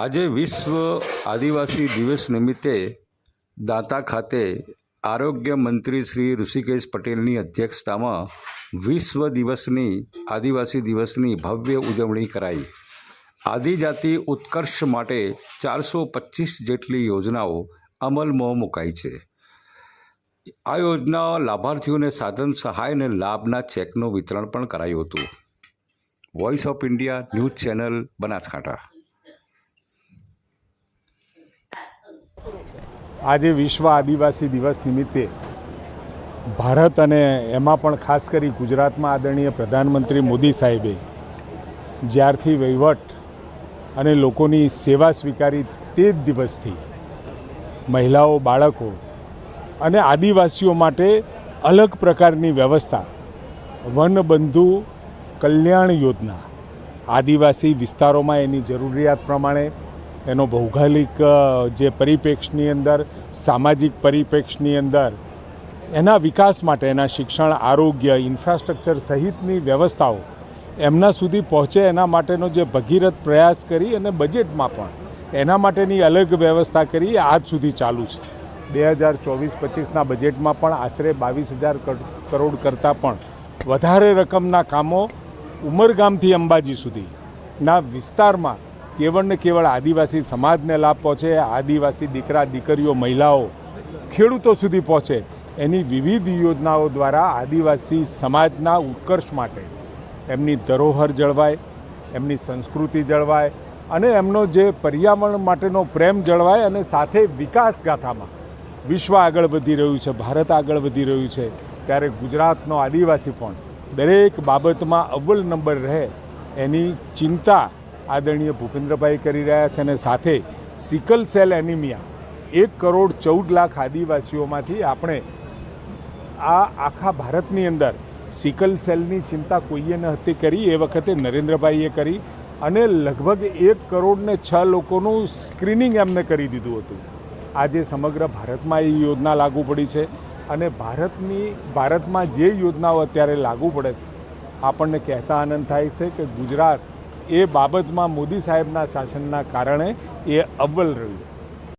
આજે વિશ્વ આદિવાસી દિવસ નિમિત્તે દાંતા ખાતે આરોગ્ય મંત્રી શ્રી ઋષિકેશ પટેલની અધ્યક્ષતામાં વિશ્વ આદિવાસી દિવસની ભવ્ય ઉજવણી કરાઈ। આદિજાતિ ઉત્કર્ષ માટે 425 જેટલી યોજનાઓ અમલમાં મુકાઈ છે। આ યોજના લાભાર્થીઓને સાધન સહાય અને લાભના ચેકનું વિતરણ પણ કરાયું હતું। Voice of India news channel Banaskantha. આજે વિશ્વ આદિવાસી દિવસ નિમિત્તે ભારત અને એમાં પણ ખાસ કરી ગુજરાતમાં આદરણીય પ્રધાનમંત્રી મોદી સાહેબે જ્યારથી વહીવટ અને લોકોની સેવા સ્વીકારી તે જ દિવસથી મહિલાઓ, બાળકો અને આદિવાસીઓ માટે અલગ પ્રકારની વ્યવસ્થા વનબંધુ કલ્યાણ યોજના આદિવાસી વિસ્તારોમાં એની જરૂરિયાત પ્રમાણે એનો ભૌગોલિક જે પરિપ્રેક્ષની અંદર, સામાજિક પરિપ્રેક્ષની અંદર એના વિકાસ માટે એના શિક્ષણ, આરોગ્ય, ઇન્ફ્રાસ્ટ્રક્ચર સહિતની વ્યવસ્થાઓ એમના સુધી પહોંચે એના માટેનો જે ભગીરથ પ્રયાસ કરી અને બજેટમાં પણ એના માટેની અલગ વ્યવસ્થા કરી આજ સુધી ચાલુ છે। 2024-25ના બજેટમાં પણ આશરે 22,000 કરોડ કરતાં પણ વધારે રકમના કામો ઉમરગામથી અંબાજી સુધીના વિસ્તારમાં કેવળ ને કેવળ આદિવાસી સમાજને લાભ પહોંચે, આદિવાસી દીકરા દીકરીઓ, મહિલાઓ, ખેડૂતો સુધી પહોંચે એની વિવિધ યોજનાઓ દ્વારા આદિવાસી સમાજના ઉત્કર્ષ માટે એમની ધરોહર જળવાય, એમની સંસ્કૃતિ જળવાય અને એમનો જે પર્યાવરણ માટેનો પ્રેમ જળવાય અને સાથે વિકાસ ગાથામાં વિશ્વ આગળ વધી રહ્યું છે, ભારત આગળ વધી રહ્યું છે, ત્યારે ગુજરાતનો આદિવાસી પણ દરેક બાબતમાં અવ્વલ નંબર રહે એની ચિંતા આદરણીય ભૂપેન્દ્રભાઈ કરી રહ્યા છે। અને સાથે સિકલ સેલ એનિમિયા 1,14,00,000 આદિવાસીઓમાંથી આપણે આ આખા ભારતની અંદર સિકલ સેલની ચિંતા કોઈએ નહોતી કરી, એ વખતે નરેન્દ્રભાઈએ કરી અને લગભગ 1,06,00,000 લોકોનું સ્ક્રીનિંગ એમને કરી દીધું હતું। આજે સમગ્ર ભારતમાં એ યોજના લાગુ પડી છે અને ભારતમાં જે યોજનાઓ અત્યારે લાગુ પડે છે આપણને કહેતા આનંદ થાય છે કે ગુજરાત એ બાબતમાં મોદી સાહેબના શાસનના કારણે એ અવ્વલ રહ્યું।